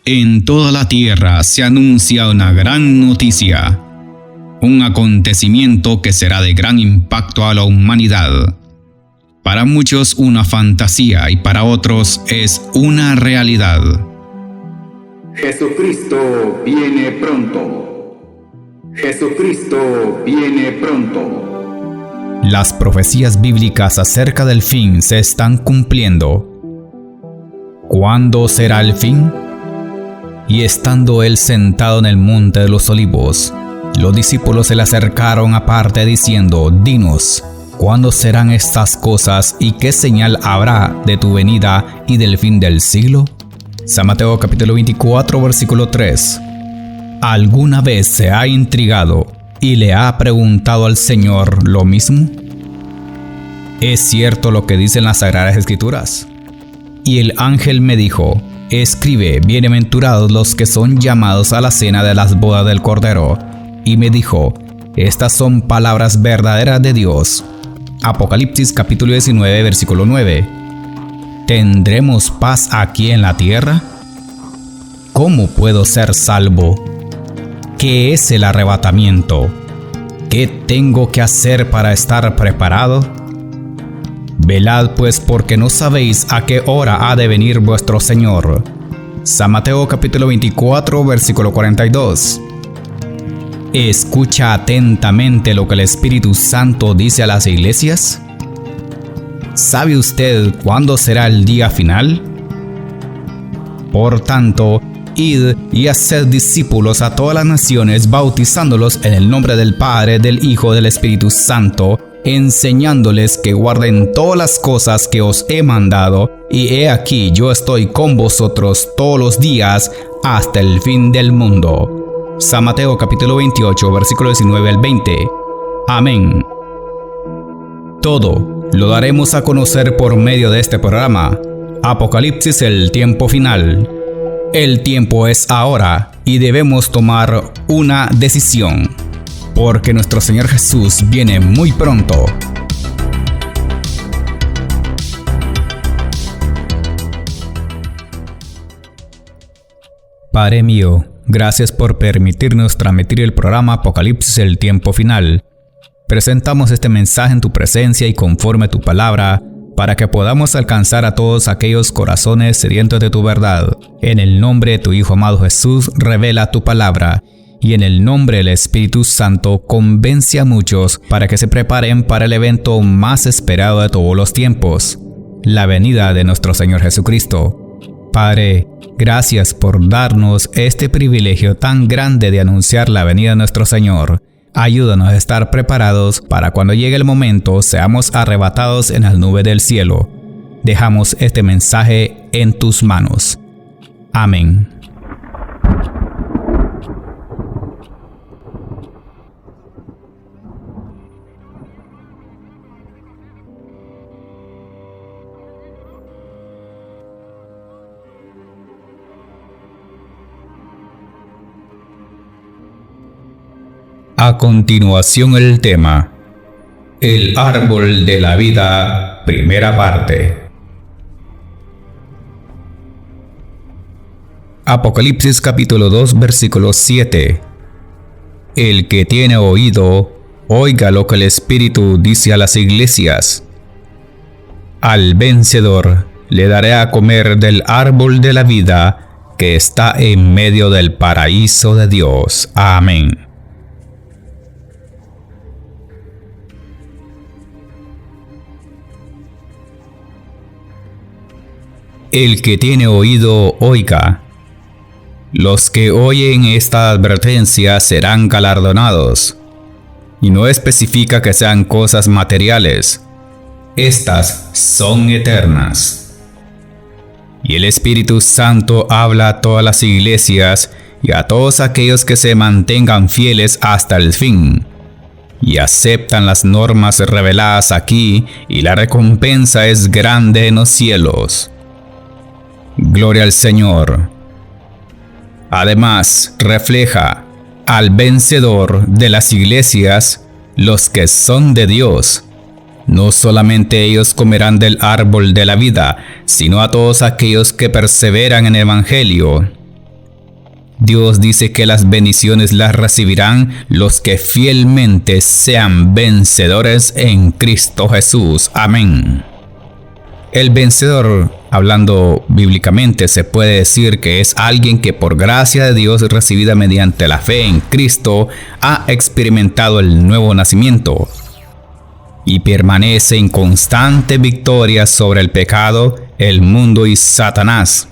En toda la tierra se anuncia una gran noticia, un acontecimiento que será de gran impacto a la humanidad. Para muchos una fantasía y para otros es una realidad. Jesucristo viene pronto. Jesucristo viene pronto. Las profecías bíblicas acerca del fin se están cumpliendo. ¿Cuándo será el fin? Y estando él sentado en el monte de los olivos, los discípulos se le acercaron aparte diciendo: Dinos, ¿cuándo serán estas cosas y qué señal habrá de tu venida y del fin del siglo? San Mateo capítulo 24 versículo 3. ¿Alguna vez se ha intrigado y le ha preguntado al Señor lo mismo? ¿Es cierto lo que dicen las Sagradas Escrituras? Y el ángel me dijo: Escribe, bienaventurados los que son llamados a la cena de las bodas del Cordero. Y me dijo: Estas son palabras verdaderas de Dios. Apocalipsis capítulo 19 versículo 9. ¿Tendremos paz aquí en la tierra? ¿Cómo puedo ser salvo? ¿Qué es el arrebatamiento? ¿Qué tengo que hacer para estar preparado? Velad pues, porque no sabéis a qué hora ha de venir vuestro Señor. San Mateo capítulo 24 versículo 42. ¿Escucha atentamente lo que el Espíritu Santo dice a las iglesias? ¿Sabe usted cuándo será el día final? Por tanto, id y haced discípulos a todas las naciones, bautizándolos en el nombre del Padre, del Hijo, del Espíritu Santo, enseñándoles que guarden todas las cosas que os he mandado, y he aquí yo estoy con vosotros todos los días hasta el fin del mundo. San Mateo capítulo 28 versículo 19 al 20. Amén. Todo lo daremos a conocer por medio de este programa. Apocalipsis, el tiempo final. El tiempo es ahora y debemos tomar una decisión, porque nuestro Señor Jesús viene muy pronto. Padre mío, gracias por permitirnos transmitir el programa Apocalipsis, el tiempo final. Presentamos este mensaje en tu presencia y conforme a tu palabra, para que podamos alcanzar a todos aquellos corazones sedientos de tu verdad. En el nombre de tu Hijo amado Jesús, revela tu palabra. Y en el nombre del Espíritu Santo, convence a muchos para que se preparen para el evento más esperado de todos los tiempos, la venida de nuestro Señor Jesucristo. Padre, gracias por darnos este privilegio tan grande de anunciar la venida de nuestro Señor. Ayúdanos a estar preparados para cuando llegue el momento seamos arrebatados en las nubes del cielo. Dejamos este mensaje en tus manos. Amén. A continuación el tema: El árbol de la vida, primera parte. Apocalipsis capítulo 2 versículo 7. El que tiene oído, oiga lo que el Espíritu dice a las iglesias. Al vencedor le daré a comer del árbol de la vida que está en medio del paraíso de Dios. Amén. El que tiene oído, oiga. Los que oyen esta advertencia serán galardonados. Y no especifica que sean cosas materiales. Estas son eternas. Y el Espíritu Santo habla a todas las iglesias y a todos aquellos que se mantengan fieles hasta el fin y aceptan las normas reveladas aquí, y la recompensa es grande en los cielos. Gloria al Señor. Además, refleja al vencedor de las iglesias, los que son de Dios. No solamente ellos comerán del árbol de la vida, sino a todos aquellos que perseveran en el Evangelio. Dios dice que las bendiciones las recibirán los que fielmente sean vencedores en Cristo Jesús. Amén. El vencedor, hablando bíblicamente, se puede decir que es alguien que por gracia de Dios recibida mediante la fe en Cristo ha experimentado el nuevo nacimiento y permanece en constante victoria sobre el pecado, el mundo y Satanás.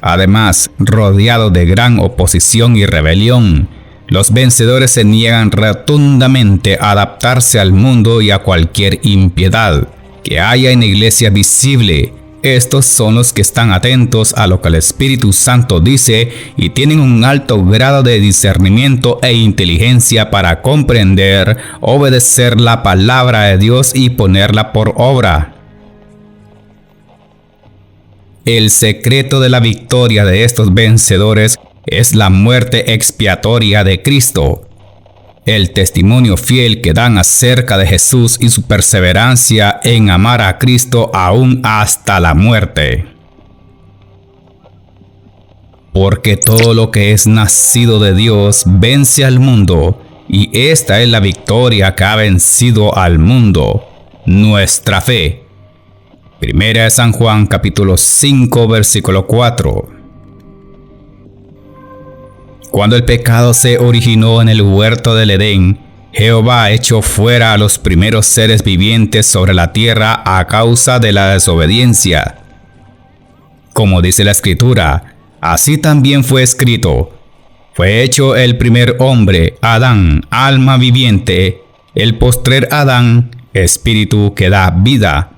Además, rodeado de gran oposición y rebelión, los vencedores se niegan rotundamente a adaptarse al mundo y a cualquier impiedad que haya en la iglesia visible. Estos son los que están atentos a lo que el Espíritu Santo dice y tienen un alto grado de discernimiento e inteligencia para comprender, obedecer la palabra de Dios y ponerla por obra. El secreto de la victoria de estos vencedores es la muerte expiatoria de Cristo, el testimonio fiel que dan acerca de Jesús y su perseverancia en amar a Cristo aún hasta la muerte. Porque todo lo que es nacido de Dios vence al mundo, y esta es la victoria que ha vencido al mundo, nuestra fe. Primera de San Juan capítulo 5 versículo 4. Cuando el pecado se originó en el huerto del Edén, Jehová echó fuera a los primeros seres vivientes sobre la tierra a causa de la desobediencia. Como dice la Escritura, así también fue escrito: fue hecho el primer hombre, Adán, alma viviente; el postrer Adán, espíritu que da vida.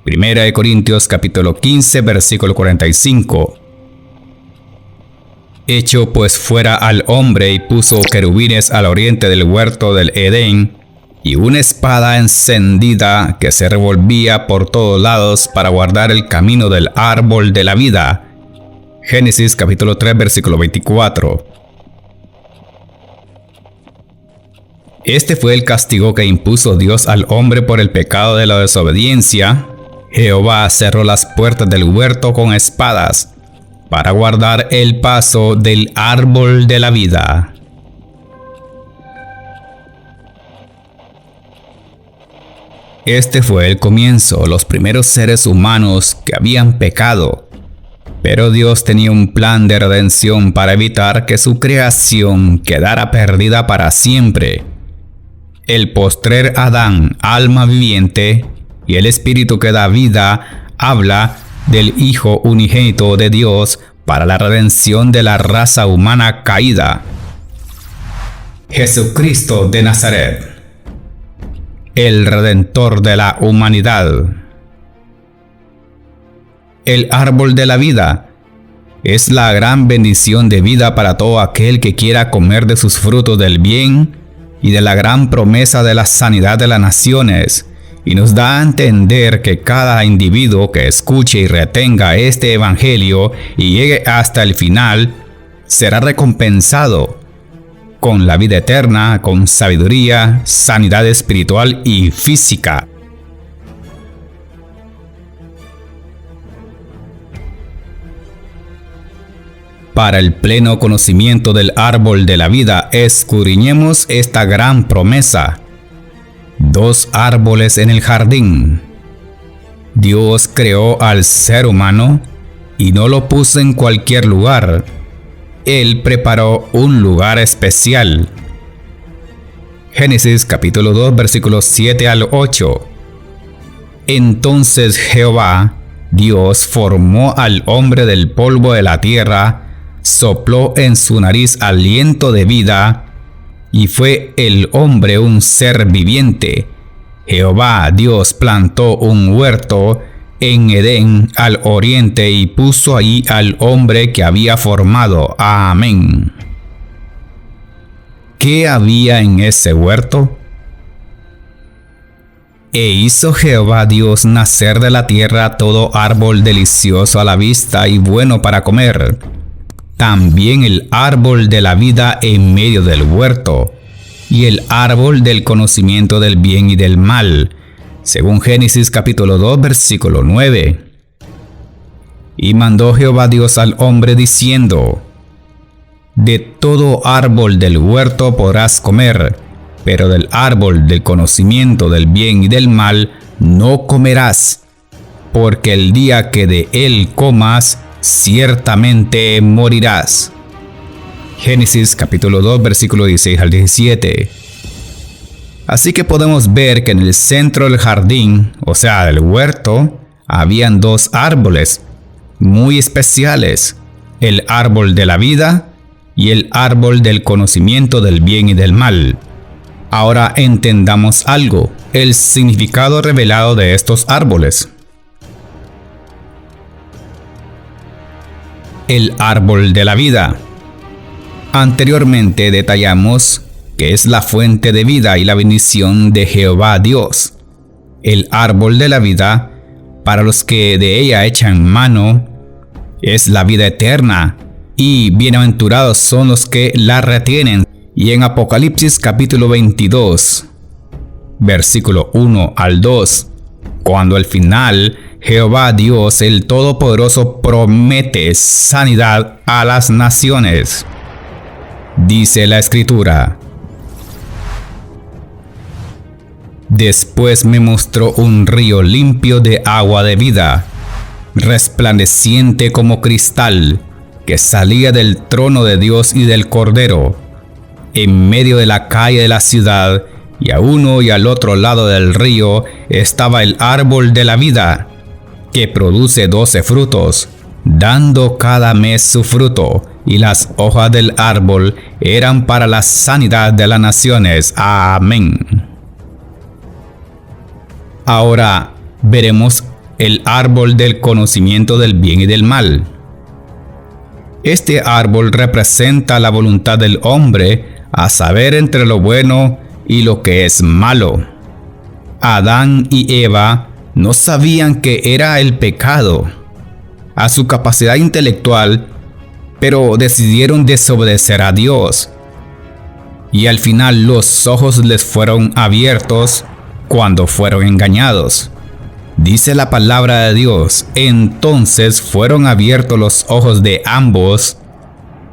Primera de Corintios capítulo 15 versículo 45. Echó pues fuera al hombre y puso querubines al oriente del huerto del Edén, y una espada encendida que se revolvía por todos lados para guardar el camino del árbol de la vida. Génesis capítulo 3 versículo 24. Este fue el castigo que impuso Dios al hombre por el pecado de la desobediencia. Jehová cerró las puertas del huerto con espadas para guardar el paso del árbol de la vida. Este fue el comienzo, los primeros seres humanos que habían pecado. Pero Dios tenía un plan de redención para evitar que su creación quedara perdida para siempre. El postrer Adán, alma viviente, y el espíritu que da vida, habla del Hijo unigénito de Dios para la redención de la raza humana caída. Jesucristo de Nazaret, el Redentor de la humanidad. El árbol de la vida es la gran bendición de vida para todo aquel que quiera comer de sus frutos del bien y de la gran promesa de la sanidad de las naciones. Y nos da a entender que cada individuo que escuche y retenga este evangelio y llegue hasta el final será recompensado con la vida eterna, con sabiduría, sanidad espiritual y física. Para el pleno conocimiento del árbol de la vida, escudriñemos esta gran promesa. 2 árboles en el jardín. Dios creó al ser humano y no lo puso en cualquier lugar. Él preparó un lugar especial. Génesis capítulo 2 versículos 7 al 8. Entonces Jehová, Dios, formó al hombre del polvo de la tierra, sopló en su nariz aliento de vida, y fue el hombre un ser viviente. Jehová Dios plantó un huerto en Edén al oriente y puso allí al hombre que había formado. Amén. ¿Qué había en ese huerto? E hizo Jehová Dios nacer de la tierra todo árbol delicioso a la vista y bueno para comer, también el árbol de la vida en medio del huerto, y el árbol del conocimiento del bien y del mal, según Génesis capítulo 2 versículo 9. Y mandó Jehová Dios al hombre diciendo: De todo árbol del huerto podrás comer, pero del árbol del conocimiento del bien y del mal no comerás, porque el día que de él comas, ciertamente morirás. Génesis capítulo 2, versículo 16 al 17. Así que podemos ver que en el centro del jardín, o sea, del huerto, habían dos árboles muy especiales: el árbol de la vida y el árbol del conocimiento del bien y del mal. Ahora entendamos algo, el significado revelado de estos árboles. El árbol de la vida. Anteriormente detallamos que es la fuente de vida y la bendición de Jehová Dios. El árbol de la vida, para los que de ella echan mano, es la vida eterna, y bienaventurados son los que la retienen. Y en Apocalipsis capítulo 22, versículo 1 al 2, cuando al final Jehová Dios el Todopoderoso promete sanidad a las naciones, dice la Escritura: Después me mostró un río limpio de agua de vida, resplandeciente como cristal, que salía del trono de Dios y del Cordero. En medio de la calle de la ciudad, y a uno y al otro lado del río, estaba el árbol de la vida, que produce 12 frutos, dando cada mes su fruto, y las hojas del árbol eran para la sanidad de las naciones. Amén. Ahora veremos el árbol del conocimiento del bien y del mal. Este árbol representa la voluntad del hombre a saber entre lo bueno y lo que es malo. Adán y Eva no sabían qué era el pecado a su capacidad intelectual, pero decidieron desobedecer a Dios. Y al final los ojos les fueron abiertos cuando fueron engañados. Dice la palabra de Dios: entonces fueron abiertos los ojos de ambos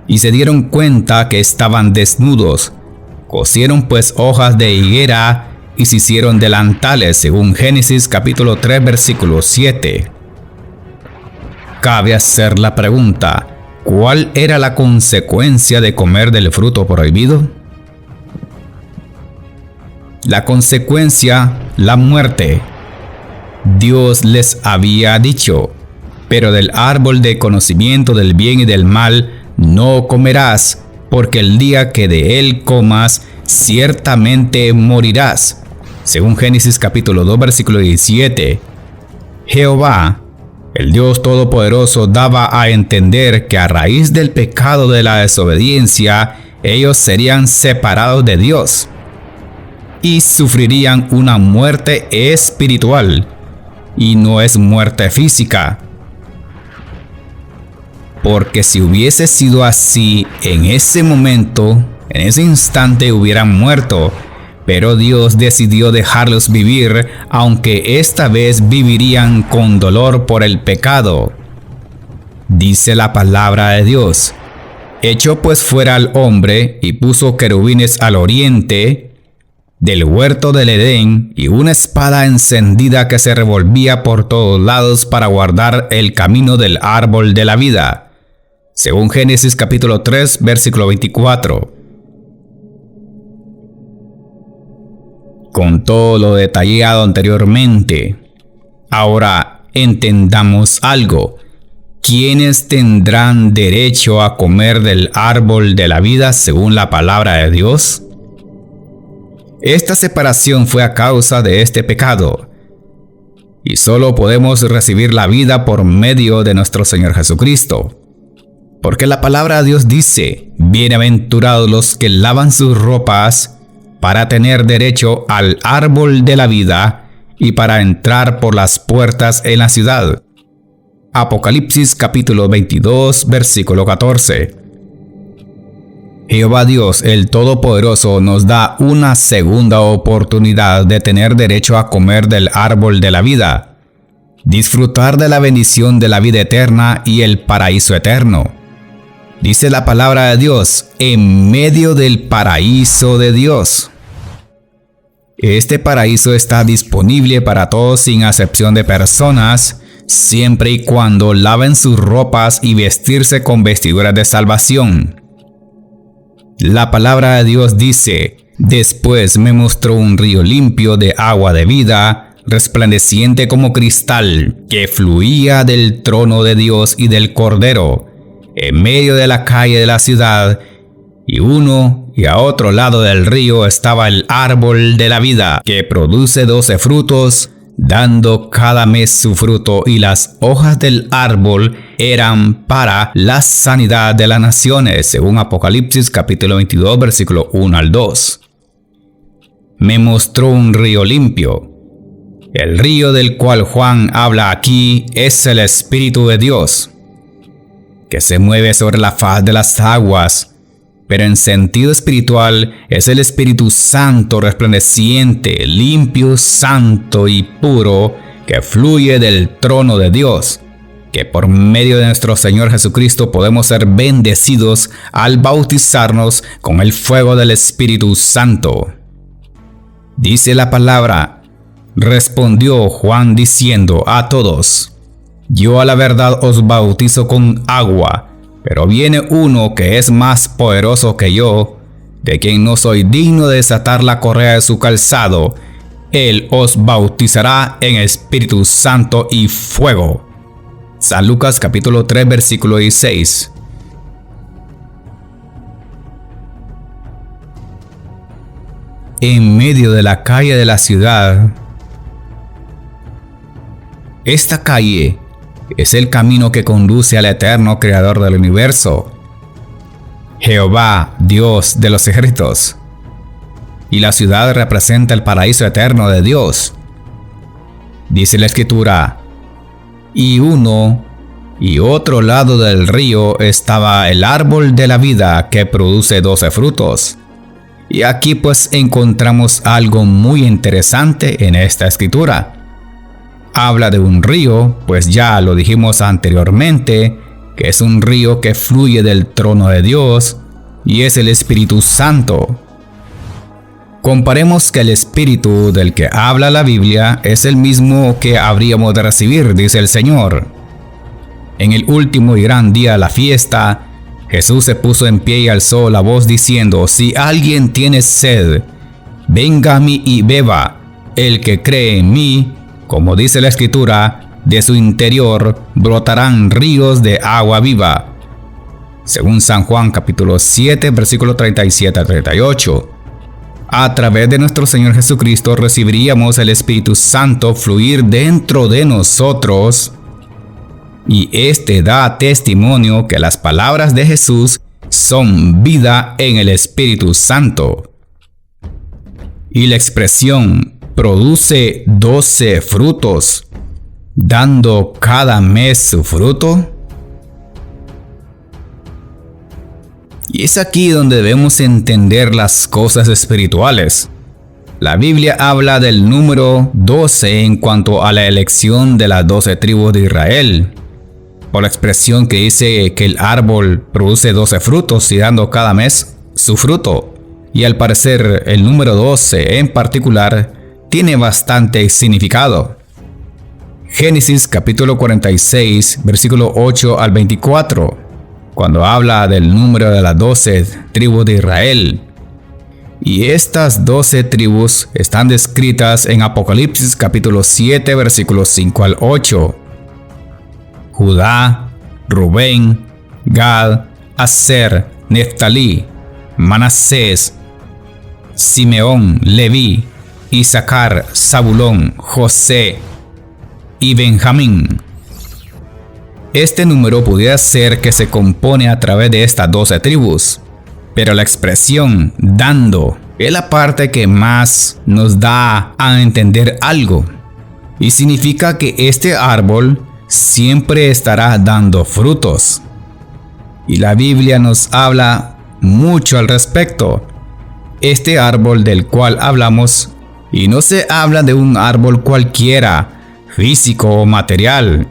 y se dieron cuenta que estaban desnudos. Cosieron pues hojas de higuera y se hicieron delantales, según Génesis capítulo 3, versículo 7. Cabe hacer la pregunta: ¿cuál era la consecuencia de comer del fruto prohibido? La consecuencia, la muerte. Dios les había dicho: pero del árbol de conocimiento del bien y del mal no comerás, porque el día que de él comas, ciertamente morirás. Según Génesis capítulo 2, versículo 17. Jehová, el Dios Todopoderoso, daba a entender que a raíz del pecado de la desobediencia, ellos serían separados de Dios y sufrirían una muerte espiritual, y no es muerte física. Porque si hubiese sido así, en ese momento, en ese instante hubieran muerto, pero Dios decidió dejarlos vivir, aunque esta vez vivirían con dolor por el pecado. Dice la palabra de Dios: echó pues fuera al hombre y puso querubines al oriente del huerto del Edén, y una espada encendida que se revolvía por todos lados para guardar el camino del árbol de la vida. Según Génesis capítulo 3, versículo 24. Con todo lo detallado anteriormente, ahora entendamos algo. ¿Quiénes tendrán derecho a comer del árbol de la vida según la palabra de Dios? Esta separación fue a causa de este pecado, y solo podemos recibir la vida por medio de nuestro Señor Jesucristo. Porque la palabra de Dios dice: bienaventurados los que lavan sus ropas para tener derecho al árbol de la vida y para entrar por las puertas en la ciudad. Apocalipsis capítulo 22, versículo 14. Jehová Dios, el Todopoderoso, nos da una segunda oportunidad de tener derecho a comer del árbol de la vida, disfrutar de la bendición de la vida eterna y el paraíso eterno. Dice la palabra de Dios, en medio del paraíso de Dios. Este paraíso está disponible para todos sin acepción de personas, siempre y cuando laven sus ropas y vestirse con vestiduras de salvación. La palabra de Dios dice, después me mostró un río limpio de agua de vida, resplandeciente como cristal, que fluía del trono de Dios y del Cordero, en medio de la calle de la ciudad, y uno y a otro lado del río estaba el árbol de la vida, que produce 12 frutos, dando cada mes su fruto, y las hojas del árbol eran para la sanidad de las naciones, según Apocalipsis capítulo 22, versículo 1 al 2. Me mostró un río limpio. El río del cual Juan habla aquí es el Espíritu de Dios, que se mueve sobre la faz de las aguas, pero en sentido espiritual es el Espíritu Santo resplandeciente, limpio, santo y puro, que fluye del trono de Dios, que por medio de nuestro Señor Jesucristo podemos ser bendecidos al bautizarnos con el fuego del Espíritu Santo. Dice la palabra, respondió Juan diciendo a todos, yo a la verdad os bautizo con agua, pero viene uno que es más poderoso que yo, de quien no soy digno de desatar la correa de su calzado. Él os bautizará en Espíritu Santo y fuego. San Lucas capítulo 3 versículo 16. En medio de la calle de la ciudad. Esta calle es el camino que conduce al eterno creador del universo, Jehová, Dios de los ejércitos. Y la ciudad representa el paraíso eterno de Dios. Dice la Escritura, y uno y otro lado del río estaba el árbol de la vida que produce 12 frutos. Y aquí pues encontramos algo muy interesante en esta escritura. Habla de un río, pues ya lo dijimos anteriormente, que es un río que fluye del trono de Dios y es el Espíritu Santo. Comparemos que el Espíritu del que habla la Biblia es el mismo que habríamos de recibir, dice el Señor. En el último y gran día de la fiesta, Jesús se puso en pie y alzó la voz diciendo, si alguien tiene sed, venga a mí y beba. El que cree en mí, como dice la Escritura, de su interior brotarán ríos de agua viva. Según San Juan capítulo 7, versículo 37 a 38. A través de nuestro Señor Jesucristo recibiríamos el Espíritu Santo fluir dentro de nosotros, y este da testimonio que las palabras de Jesús son vida en el Espíritu Santo. Y la expresión produce 12 frutos, dando cada mes su fruto. Y es aquí donde debemos entender las cosas espirituales. La Biblia habla del número 12 en cuanto a la elección de las 12 tribus de Israel, por la expresión que dice que el árbol produce 12 frutos y dando cada mes su fruto. Y al parecer el número 12 en particular tiene bastante significado. Génesis capítulo 46, versículo 8 al 24, cuando habla del número de las 12 tribus de Israel. Y estas 12 tribus están descritas en Apocalipsis capítulo 7, versículos 5 al 8. Judá, Rubén, Gad, Aser, Neftalí, Manasés, Simeón, Leví, Isaacar, Zabulón, José y Benjamín. Este número pudiera ser que se compone a través de estas 12 tribus, pero la expresión dando es la parte que más nos da a entender algo, y significa que este árbol siempre estará dando frutos. Y la Biblia nos habla mucho al respecto. Este árbol del cual hablamos, y no se habla de un árbol cualquiera, físico o material,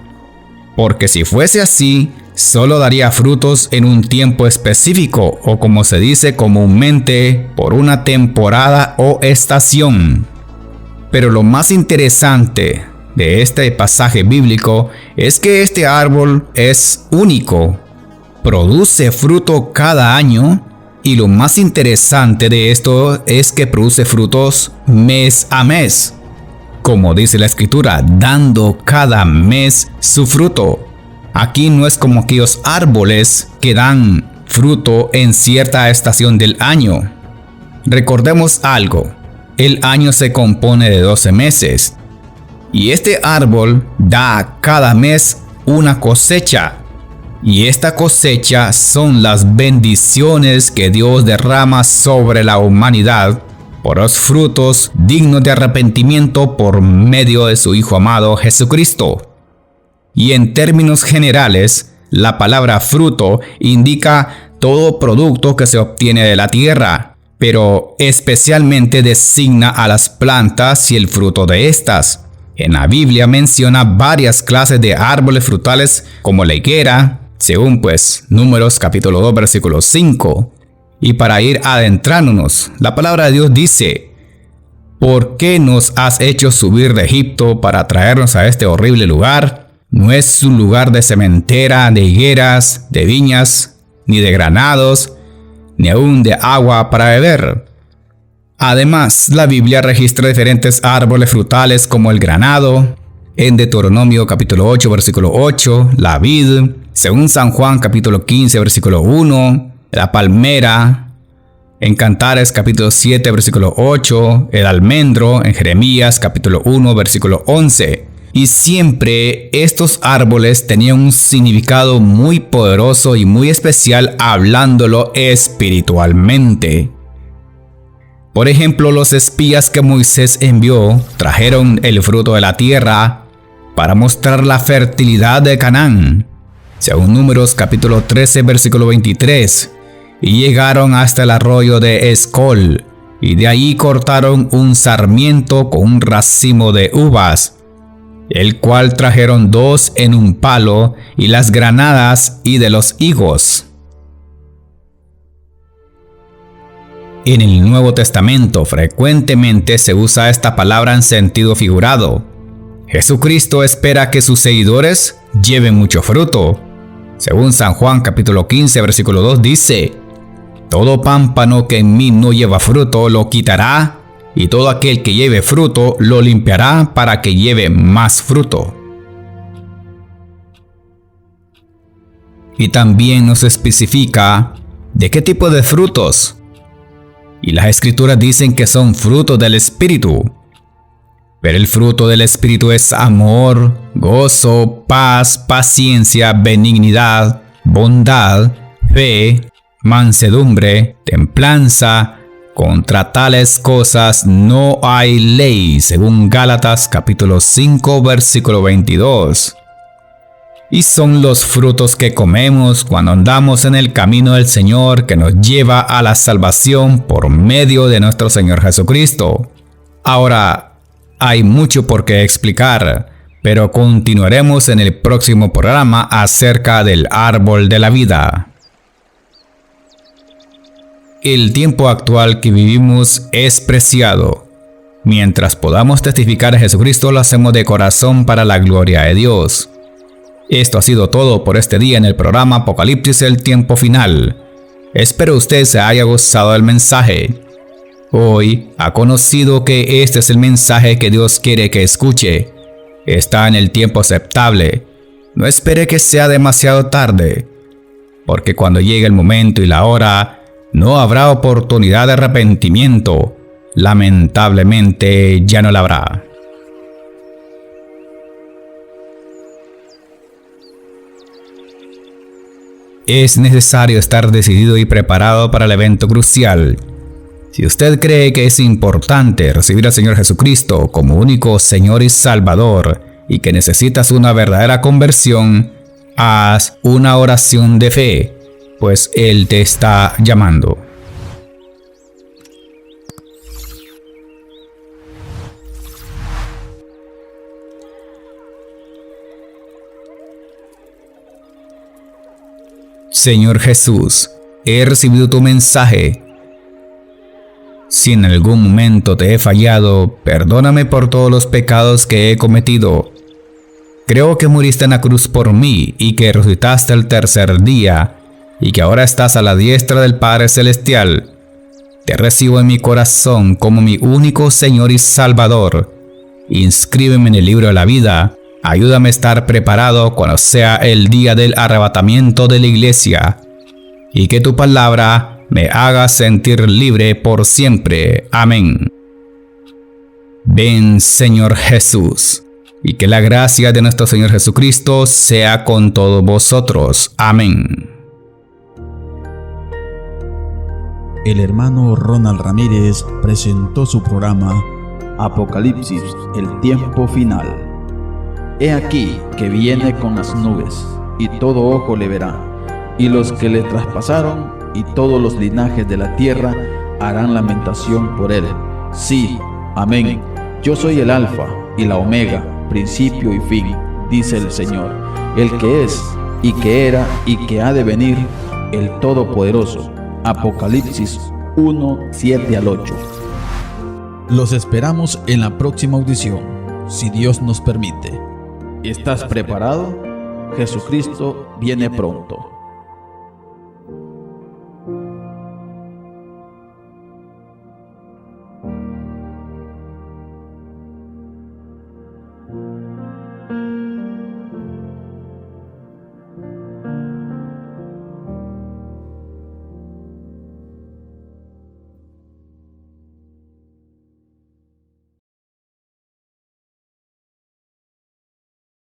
porque si fuese así, solo daría frutos en un tiempo específico, o como se dice comúnmente, por una temporada o estación. Pero lo más interesante de este pasaje bíblico es que este árbol es único, produce fruto cada año, y lo más interesante de esto es que produce frutos mes a mes, como dice la escritura, dando cada mes su fruto. Aquí no es como aquellos árboles que dan fruto en cierta estación del año. Recordemos algo, el año se compone de 12 meses, y este árbol da cada mes una cosecha. Y esta cosecha son las bendiciones que Dios derrama sobre la humanidad por los frutos dignos de arrepentimiento por medio de su Hijo amado Jesucristo. Y en términos generales, la palabra fruto indica todo producto que se obtiene de la tierra, pero especialmente designa a las plantas y el fruto de estas. En la Biblia menciona varias clases de árboles frutales como la higuera, según Números capítulo 2 versículo 5. Y para ir adentrándonos, la palabra de Dios dice: ¿por qué nos has hecho subir de Egipto para traernos a este horrible lugar? No es un lugar de sementera, de higueras, de viñas, ni de granados, ni aún de agua para beber. Además, la Biblia registra diferentes árboles frutales como el granado, en Deuteronomio capítulo 8 versículo 8, la vid, según San Juan capítulo 15 versículo 1, la palmera, en Cantares capítulo 7 versículo 8, el almendro, en Jeremías capítulo 1 versículo 11. Y siempre estos árboles tenían un significado muy poderoso y muy especial hablándolo espiritualmente. Por ejemplo, los espías que Moisés envió trajeron el fruto de la tierra para mostrar la fertilidad de Canaán, según Números capítulo 13 versículo 23, y llegaron hasta el arroyo de Escol, y de allí cortaron un sarmiento con un racimo de uvas, el cual trajeron 2 en un palo, y las granadas y de los higos. En el Nuevo Testamento frecuentemente se usa esta palabra en sentido figurado. Jesucristo espera que sus seguidores lleven mucho fruto. Según San Juan capítulo 15 versículo 2 dice: todo pámpano que en mí no lleva fruto lo quitará, y todo aquel que lleve fruto lo limpiará para que lleve más fruto. Y también nos especifica de qué tipo de frutos. Y las escrituras dicen que son frutos del Espíritu. Pero el fruto del Espíritu es amor, gozo, paz, paciencia, benignidad, bondad, fe, mansedumbre, templanza. Contra tales cosas no hay ley, según Gálatas capítulo 5 versículo 22. Y son los frutos que comemos cuando andamos en el camino del Señor, que nos lleva a la salvación por medio de nuestro Señor Jesucristo. Ahora, hay mucho por qué explicar, pero continuaremos en el próximo programa acerca del árbol de la vida. El tiempo actual que vivimos es preciado. Mientras podamos testificar a Jesucristo, lo hacemos de corazón para la gloria de Dios. Esto ha sido todo por este día en el programa Apocalipsis, el tiempo final. Espero usted se haya gozado del mensaje. Hoy ha conocido que este es el mensaje que Dios quiere que escuche. Está en el tiempo aceptable. No espere que sea demasiado tarde, porque cuando llegue el momento y la hora, no habrá oportunidad de arrepentimiento. Lamentablemente ya no la habrá. Es necesario estar decidido y preparado para el evento crucial. Si usted cree que es importante recibir al Señor Jesucristo como único Señor y Salvador y que necesitas una verdadera conversión, haz una oración de fe, pues Él te está llamando. Señor Jesús, he recibido tu mensaje. Si en algún momento te he fallado, perdóname por todos los pecados que he cometido. Creo que muriste en la cruz por mí y que resucitaste el tercer día y que ahora estás a la diestra del Padre Celestial. Te recibo en mi corazón como mi único Señor y Salvador. Inscríbeme en el libro de la vida. Ayúdame a estar preparado cuando sea el día del arrebatamiento de la iglesia. Y que tu palabra me haga sentir libre por siempre. Amén. Ven, Señor Jesús, y que la gracia de nuestro Señor Jesucristo sea con todos vosotros. Amén. El hermano Ronald Ramírez presentó su programa Apocalipsis, el tiempo final. He aquí que viene con las nubes, y todo ojo le verá, y los que le traspasaron, y todos los linajes de la tierra harán lamentación por él. Sí, amén. Yo soy el Alfa y la Omega, principio y fin, dice el Señor, el que es, y que era, y que ha de venir, el Todopoderoso. Apocalipsis 1, 7 al 8. Los esperamos en la próxima audición, si Dios nos permite. ¿Estás preparado? Jesucristo viene pronto.